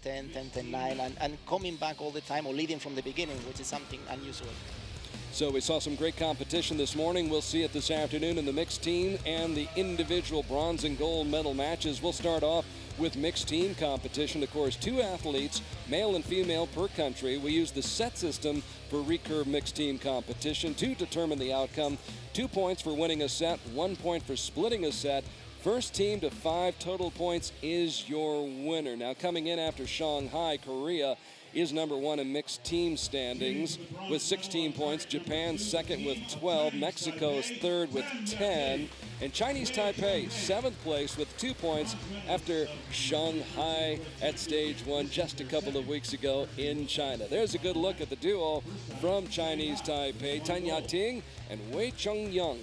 10, 10, 10, 9, and coming back all the time or leading from the beginning, which is something unusual. So we saw some great competition this morning. We'll see it this afternoon in the mixed team and the individual bronze and gold medal matches. We'll start off with mixed team competition. Of course, 2 athletes, male and female per country. We use the set system for Recurve mixed team competition to determine the outcome. 2 points for winning a set, 1 point for splitting a set. First team to 5 total points is your winner. Now coming in after Shanghai, Korea is number 1 in mixed team standings with 16 points. Japan second with 12. Mexico is third with 10. And Chinese Taipei, 7th place with 2 points after Shanghai at stage 1 just a couple of weeks ago in China. There's a good look at the duo from Chinese Taipei, Ya-Ting and Wei Cheng-young.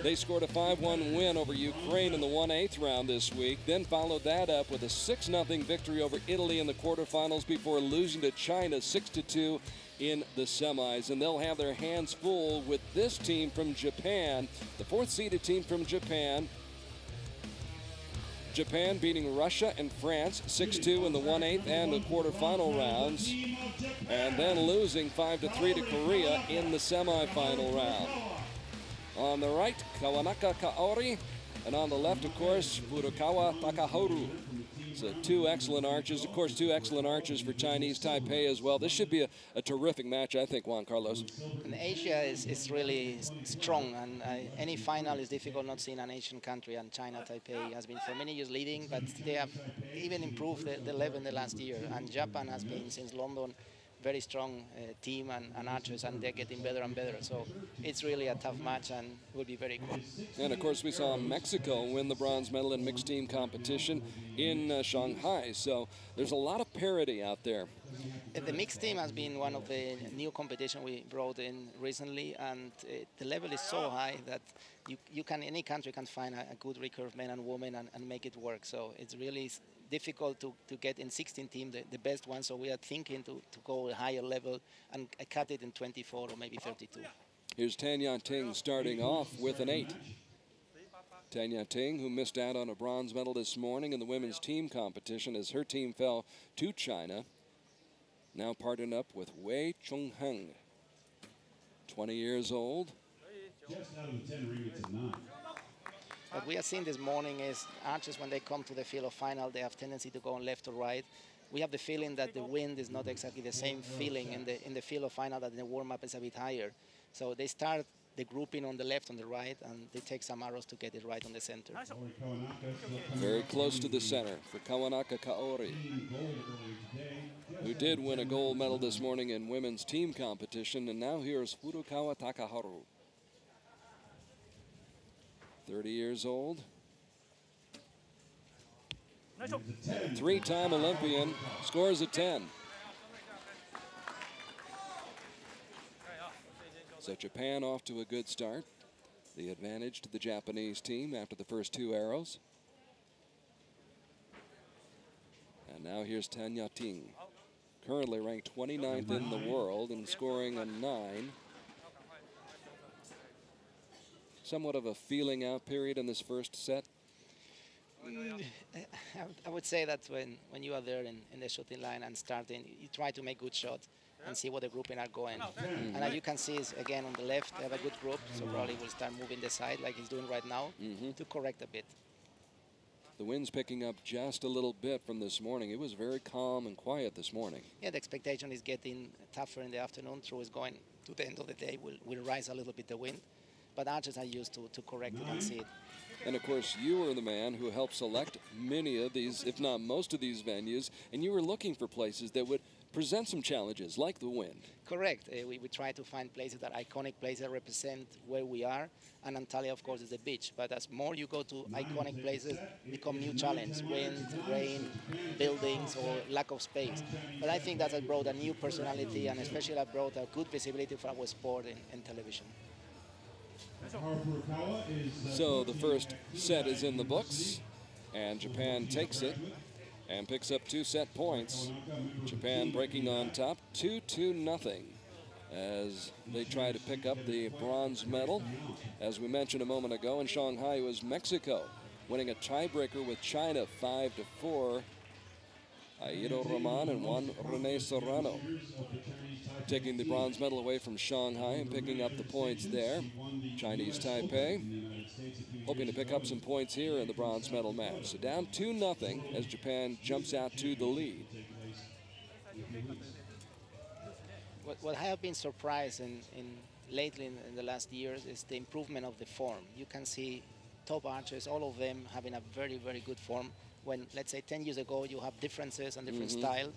They scored a 5-1 win over Ukraine in the 1/8 round this week, then followed that up with a 6-0 victory over Italy in the quarterfinals before losing to China 6-2 in the semis. And they'll have their hands full with this team from Japan, the 4th-seeded team from Japan. Japan beating Russia and France 6-2 in the 1/8 and the quarterfinal rounds, and then losing 5-3 to Korea in the semifinal round. On the right, Kawanaka, Kaori, and on the left, of course, Furukawa, Takaharu. So 2 excellent archers. Of course, 2 excellent archers for Chinese Taipei as well. This should be a terrific match, I think, Juan Carlos. And Asia is really strong, and any final is difficult not seeing an Asian country, and China, Taipei, has been for many years leading, but they have even improved the level in the last year. And Japan has been, since London, very strong team and archers, and they're getting better and better. So it's really a tough match and will be very cool. And of course, we saw Mexico win the bronze medal in mixed team competition in Shanghai. So there's a lot of parity out there. The mixed team has been one of the new competition we brought in recently, and the level is so high that any country can find a good recurve man and woman and make it work. So it's really difficult to get in 16 team the best one, so we are thinking to go a higher level and cut it in 24 or maybe 32. Here's Ya-Ting starting off with an 8. Ya-Ting, who missed out on a bronze medal this morning in the women's team competition as her team fell to China, now partnered up with Wei Cheng-Heng, 20 years old. Just out of the 10 ring, it's a 9. What we are seeing this morning is archers, when they come to the field of final, they have tendency to go on left or right. We have the feeling that the wind is not exactly the same feeling in the field of final, that in the warm-up is a bit higher. So they start the grouping on the left, on the right, and they take some arrows to get it right on the center. Very close to the center for Kawanaka, Kaori, who did win a gold medal this morning in women's team competition. And now here's Furukawa Takaharu, 30 years old. 3-time Olympian, scores a 10. So Japan off to a good start. The advantage to the Japanese team after the first 2 arrows. And now here's Ya-Ting, currently ranked 29th in the world and scoring a 9. Somewhat of a feeling out period in this first set. I would say that when you are there in the shooting line and starting, you try to make good shots and see what the grouping are going. And as you can see, is again on the left, they have a good group, so probably will start moving the side like he's doing right now to correct a bit. The wind's picking up just a little bit from this morning. It was very calm and quiet this morning. Yeah, the expectation is getting tougher in the afternoon. Through is going to the end of the day, will rise a little bit the wind. But archers are used to correct it and see it. And of course, you were the man who helped select many of these, if not most of these venues, and you were looking for places that would present some challenges, like the wind. Correct. We try to find places that are iconic places that represent where we are, and Antalya, of course, is the beach. But as more you go to iconic places, become new challenge: wind, rain, buildings, or lack of space. But I think that has brought a new personality, and especially that brought a good visibility for our sport in television. So the first set is in the books, and Japan takes it and picks up 2 set points. Japan breaking on top, 2-0, as they try to pick up the bronze medal. As we mentioned a moment ago, in Shanghai, it was Mexico winning a tiebreaker with China 5-4. Aido Roman and Juan Rene Serrano taking the bronze medal away from Shanghai and picking up the points there. Chinese Taipei hoping to pick up some points here in the bronze medal match. So down 2-0 as Japan jumps out to the lead. What I have been surprised lately in the last years is the improvement of the form. You can see top archers, all of them having a very, very good form. When, let's say, 10 years ago, you have differences and different style,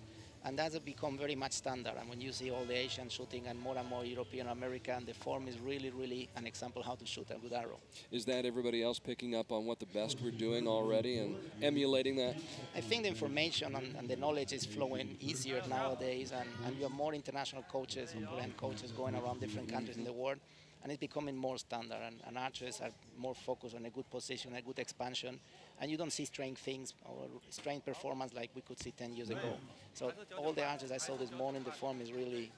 and that has become very much standard. And when you see all the Asian shooting and more European American, the form is really, really an example how to shoot a good arrow. Is that everybody else picking up on what the best were doing already and emulating that? I think the information and the knowledge is flowing easier nowadays, and you have more international coaches, Korean coaches going around different countries in the world, and it's becoming more standard, and archers are more focused on a good position, a good expansion, and you don't see strange things or strange performance like we could see 10 years ago. So all the archers I saw this morning, the form is really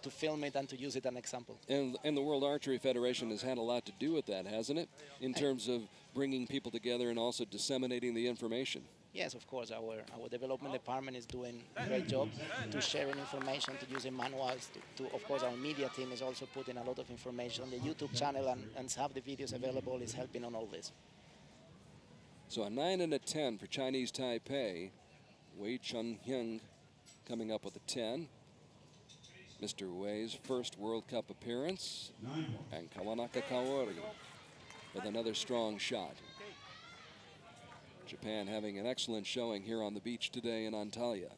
to film it and to use it as an example. And the World Archery Federation has had a lot to do with that, hasn't it? In terms of bringing people together and also disseminating the information. Yes, of course. Our development department is doing a great job to sharing information, to using manuals. Of course, our media team is also putting a lot of information on the YouTube channel and have the videos available is helping on all this. So a 9 and a 10 for Chinese Taipei. Wei Chun-Heng coming up with a 10. Mr. Wei's first World Cup appearance. And Kawanaka Kaori with another strong shot. Japan having an excellent showing here on the beach today in Antalya.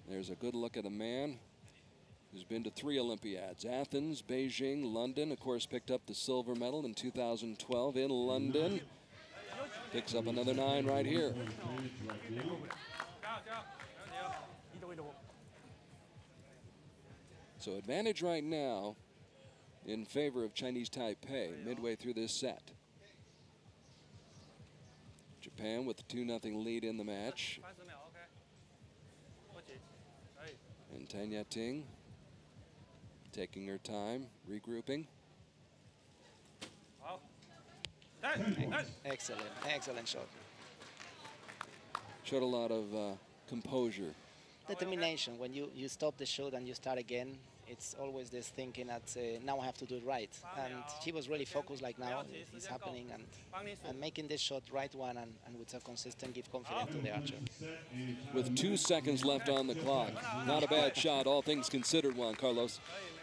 There's a good look at a man who's been to 3 Olympiads: Athens, Beijing, London. Of course, picked up the silver medal in 2012 in London. Picks up another 9 right here. So advantage right now in favor of Chinese Taipei midway through this set. Japan with a 2-0 lead in the match. And Ya-Ting taking her time, regrouping. Excellent shot. Showed a lot of composure. Determination. When you stop the shot and you start again, it's always this thinking that now I have to do it right. And she was really focused like now it's happening and making this shot right one and with a consistent give confidence to the archer. With 2 seconds left on the clock. Not a bad shot, all things considered, Juan Carlos.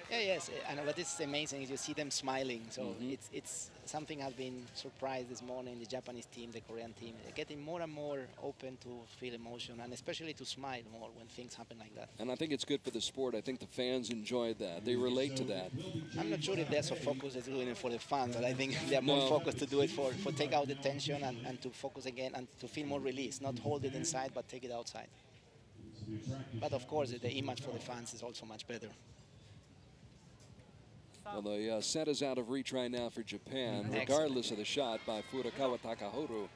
Yeah, yes, and what is amazing is you see them smiling. So it's something I've been surprised this morning. The Japanese team, the Korean team, they're getting more and more open to feel emotion and especially to smile more when things happen like that. And I think it's good for the sport. I think the fans enjoyed that. They relate to that. I'm not sure if they're so focused as doing it for the fans, but I think they're more focused to do it for take out the tension and to focus again and to feel more release, not hold it inside but take it outside. But of course, the image for the fans is also much better. Well, the set is out of reach right now for Japan, regardless of the shot by Furukawa Takaharu.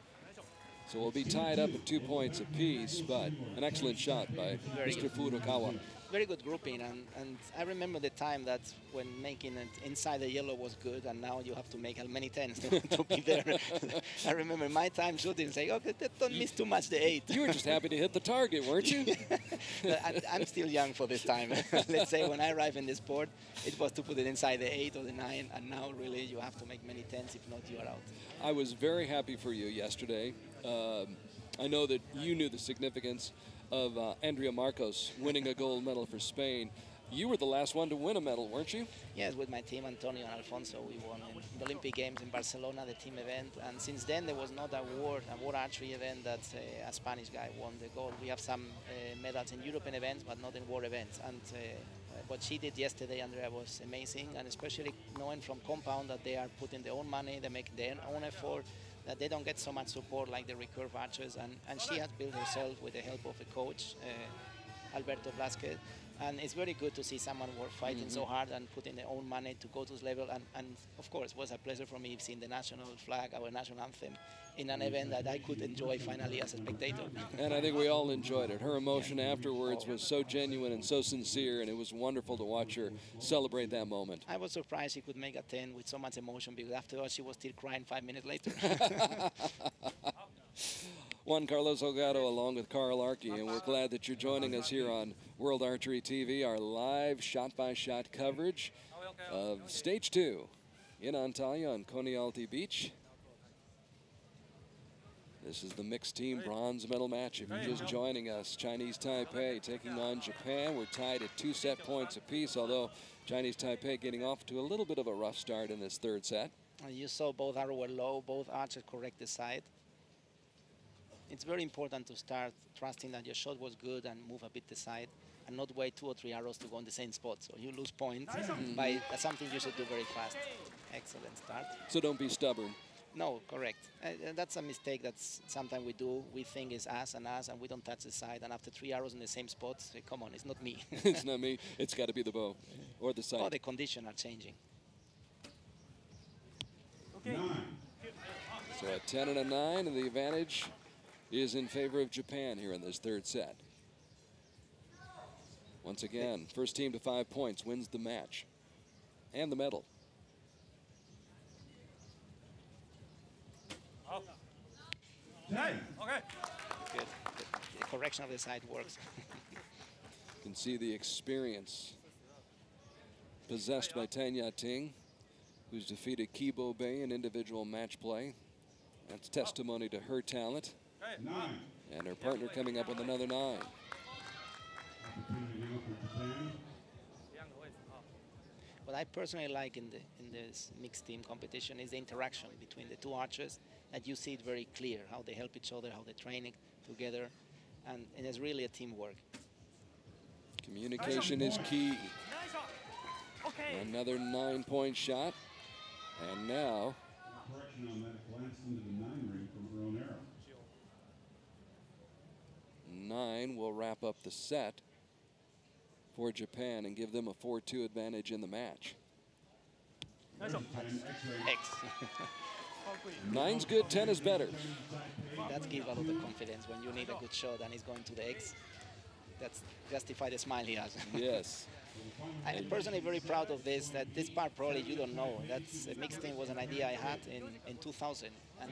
So we'll be tied up at 2 points apiece, but an excellent shot by Mr. Furukawa. Very good grouping, and I remember the time that when making it inside the yellow was good, and now you have to make how many 10s to be there. I remember my time shooting, saying, okay, don't miss too much the 8. You were just happy to hit the target, weren't you? I'm still young for this time. Let's say when I arrived in the sport, it was to put it inside the 8 or the 9, and now really you have to make many 10s, if not you are out. I was very happy for you yesterday. I know that you knew the significance of Andrea Marcos winning a gold medal for Spain. You were the last one to win a medal, weren't you? Yes, with my team, Antonio and Alfonso, we won in the Olympic Games in Barcelona, the team event. And since then, there was not a world archery event that a Spanish guy won the gold. We have some medals in European events, but not in world events. And what she did yesterday, Andrea, was amazing. And especially knowing from Compound that they are putting their own money, they make their own effort, that they don't get so much support like the Recurve archers, and she has built herself with the help of a coach, Alberto Blasquez, and it's very good to see someone fighting so hard and putting their own money to go to this level, and of course it was a pleasure for me seeing the national flag, our national anthem, in an event that I could enjoy finally as a spectator. And I think we all enjoyed it. Her emotion afterwards was so genuine and so sincere, and it was wonderful to watch her celebrate that moment. I was surprised she could make a 10 with so much emotion, because after all she was still crying 5 minutes later. Juan Carlos Delgado along with Carl Archie, and we're glad that you're joining us here on World Archery TV, our live shot-by-shot coverage of Stage 2 in Antalya on Konialti Beach. This is the mixed team bronze medal match. If you're just joining us, Chinese Taipei taking on Japan. We're tied at 2 set points apiece, although Chinese Taipei getting off to a little bit of a rough start in this third set. You saw both arrows were low, both archers correct the side. It's very important to start trusting that your shot was good and move a bit the side and not wait 2 or 3 arrows to go in the same spot. So you lose points by something you should do very fast. Excellent start. So don't be stubborn. No, correct. That's a mistake that sometimes we do. We think it's us, and we don't touch the side. And after 3 arrows in the same spot, say, come on, it's not me. It's not me. It's got to be the bow or the sight. Oh, the conditions are changing. Okay. 9. So a 10 and a 9, and the advantage is in favor of Japan here in this third set. Once again, first team to 5 points wins the match and the medal. Hey. Okay. Good. The correction of the side works. You can see the experience possessed by Ya-Ting, who's defeated Kibo Bay in individual match play. That's testimony to her talent. 9. And her partner coming up with another 9. Opportunity now for Japan. What I personally like in this mixed team competition is the interaction between the 2 archers, that you see it very clear, how they help each other, how they train it together, and it's really a teamwork. Communication is key. Okay. Another 9-point shot. And now Correction on that, glanced into the 9 ring from her own arrow. 9 will wrap up the set for Japan and give them a 4-2 advantage in the match. 10 X-ray. X. 9's good, 10 is better. That gives a lot of confidence when you need a good shot and it's going to the X. That's justify the smile he has. Yes. I'm personally very proud of this. That this part probably you don't know. That's a mixed team was an idea I had in 2000, and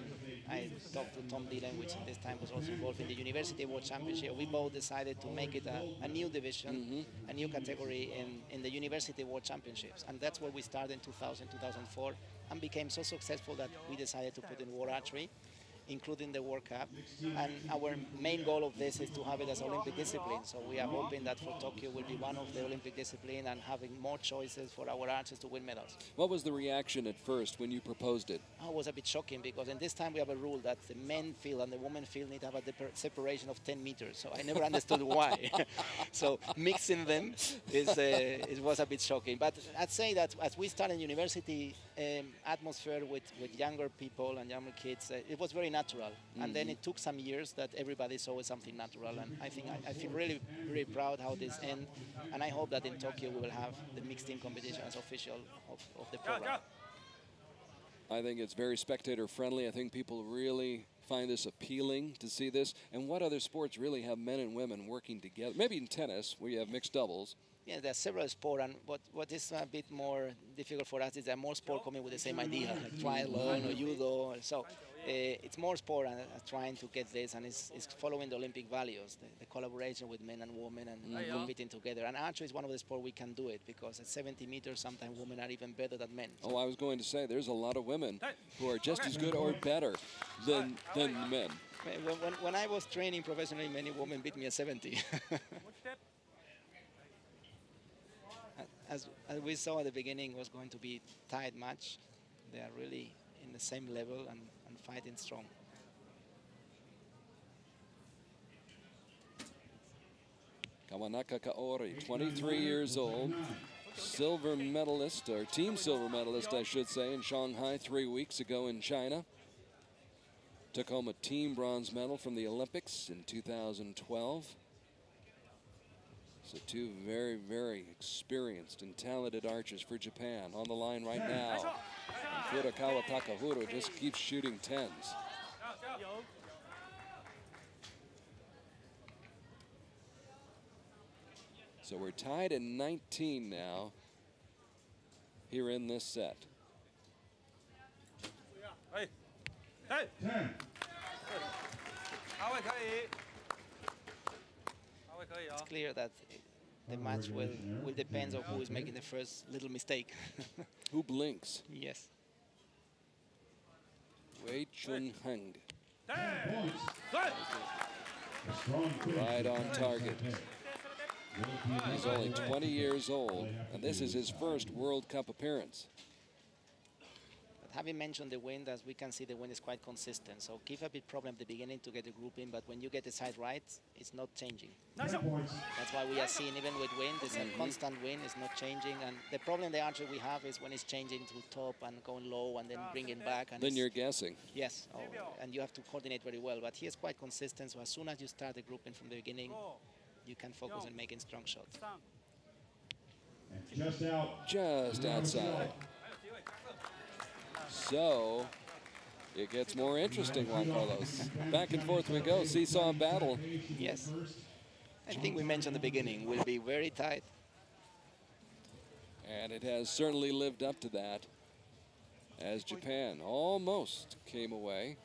I talked to Tom Dillon, which at this time was also involved in the University World Championship. We both decided to make it a new division, a new category in the University World Championships, and that's where we started in 2000, 2004, and became so successful that we decided to put in World Archery, including the World Cup. And our main goal of this is to have it as Olympic discipline. So we are hoping that for Tokyo will be one of the Olympic discipline and having more choices for our archers to win medals. What was the reaction at first when you proposed it? It was a bit shocking because in this time we have a rule that the men field and the women field need to have a separation of 10 meters. So I never understood why. So mixing them it was a bit shocking. But I'd say that as we started in university atmosphere with younger people and younger kids, it was very natural. And then it took some years that everybody saw something natural. And I think I feel really, really proud how this ends. And I hope that in Tokyo we will have the mixed team competition as official of the program. I think it's very spectator friendly. I think people really find this appealing to see this. And what other sports really have men and women working together? Maybe in tennis, where you have mixed doubles. Yeah, there are several sports, and what is a bit more difficult for us is there are more sports coming with the same idea, like triathlon or judo. So it's more sport and trying to get this, and it's following the Olympic values, the collaboration with men and women and competing together. And archery is one of the sports we can do it, because at 70 meters, sometimes women are even better than men. Oh, I was going to say, there's a lot of women who are just as good or better than men. When I was training professionally, many women beat me at 70. As we saw at the beginning, it was going to be a tight match. They are really in the same level and fighting strong. Kawanaka Kaori, 23 years old, silver medalist, or team silver medalist, I should say, in Shanghai 3 weeks ago in China. Took home a team bronze medal from the Olympics in 2012. So 2 very, very experienced and talented archers for Japan on the line right now. And Furukawa Takaharu just keeps shooting 10s. So we're tied at 19 now here in this set. 10. It's clear that the match will depend on who is making the first little mistake. Who blinks? Yes. Chun-Heng. Right on target. He's only 20 years old, and this is his first World Cup appearance. But having mentioned the wind, as we can see, the wind is quite consistent. So give a bit problem at the beginning to get the group in, but when you get the side right, it's not changing. That's why we are seeing, even with wind, it's a constant wind, it's not changing. And the problem the archer we have is when it's changing to top and going low and then bringing back. And then you're guessing. Yes, and you have to coordinate very well. But he is quite consistent, so as soon as you start the grouping from the beginning, you can focus on making strong shots. Just outside. So it gets more interesting, Juan Carlos. Back and forth we go, seesaw battle. Yes. I think we mentioned at the beginning, will be very tight. And it has certainly lived up to that, as Japan almost came away.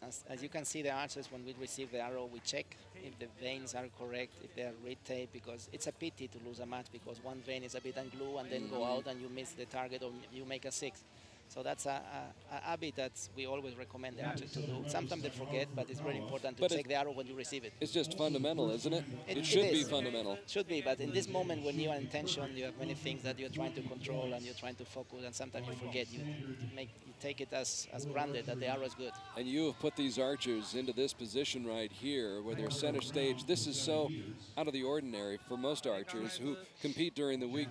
As you can see, the archers, when we receive the arrow, we check if the veins are correct, if they are reed-tape, because it's a pity to lose a match because one vein is a bit unglued and then go out and you miss the target or you make a 6. So that's a habit that we always recommend the archers to do. Sometimes they forget, but it's very important to check the arrow when you receive it. It's just fundamental, isn't it? It should be fundamental. Should be, but in this moment when you are in tension, you have many things that you're trying to control and you're trying to focus, and sometimes you forget. You take it as granted that the arrow is good. And you have put these archers into this position right here where they're center stage. This is so out of the ordinary for most archers who compete during the week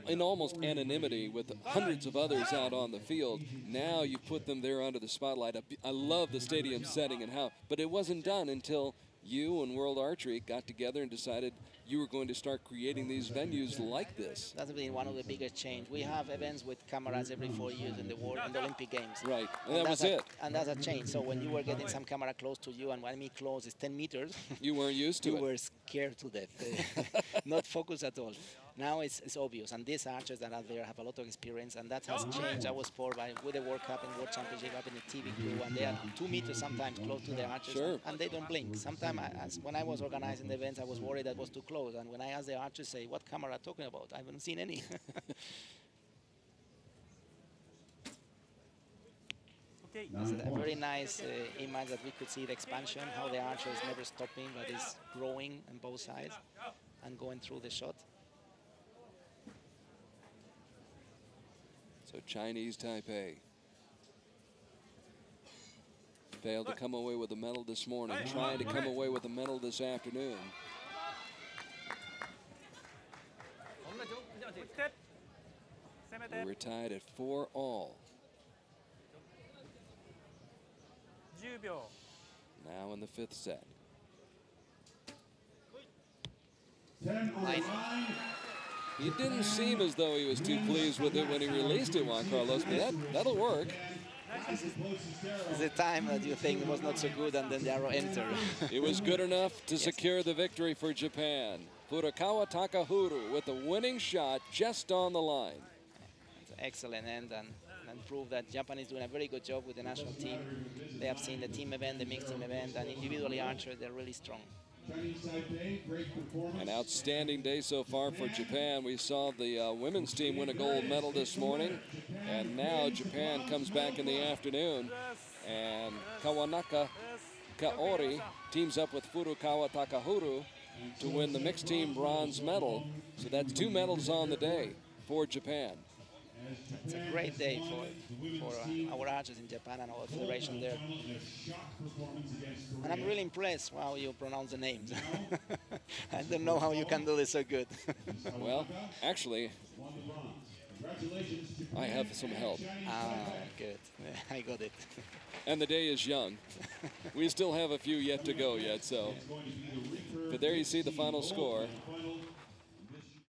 in almost anonymity with hundreds of others out on the field. Now you put them there under the spotlight. I love the stadium setting and how, but it wasn't done until you and World Archery got together and decided you were going to start creating these venues like this. That's been one of the biggest change. We have events with cameras every 4 years in the Olympic Games. Right, and that was it. And that's a change. So when you were getting some camera close to you, and when I mean close is 10 meters. You weren't used to it. You were scared to death. Not focused at all. Now it's obvious, and these archers that are there have a lot of experience, and that has changed our sport with the World Cup and World Championship, having a TV crew, and they are 2 meters sometimes close to the archers, and they don't blink. Sometimes, when I was organizing the events, I was worried that was too close, and when I asked the archers, say, what camera are you talking about? I haven't seen any. This is a very nice image that we could see the expansion, how the archer is never stopping, but is growing on both sides and going through the shot. So Chinese Taipei failed to come away with a medal this morning, trying to come away with a medal this afternoon. We're tied at 4-all. Now in the 5th set. 10 on the line. He didn't seem as though he was too pleased with it when he released it, Juan Carlos, but that'll work. This is the time that you think it was not so good and then the arrow entered. It was good enough to secure the victory for Japan. Furukawa Takaharu with the winning shot just on the line. It's an excellent end and prove that Japan is doing a very good job with the national team. They have seen the team event, the mixed team event, and individually archer, they're really strong. An outstanding day so far for Japan. We saw the women's team win a gold medal this morning, and now Japan comes back in the afternoon, and Kawanaka Kaori teams up with Furukawa Takaharu to win the mixed team bronze medal. So that's 2 medals on the day for Japan. It's a great day for our archers in Japan and our federation there. And I'm really impressed how you pronounce the names. I don't know how you can do this so good. Well, actually, I have some help. Ah, good. I got it. And the day is young. We still have a few yet to go yet, so. But there you see the final score.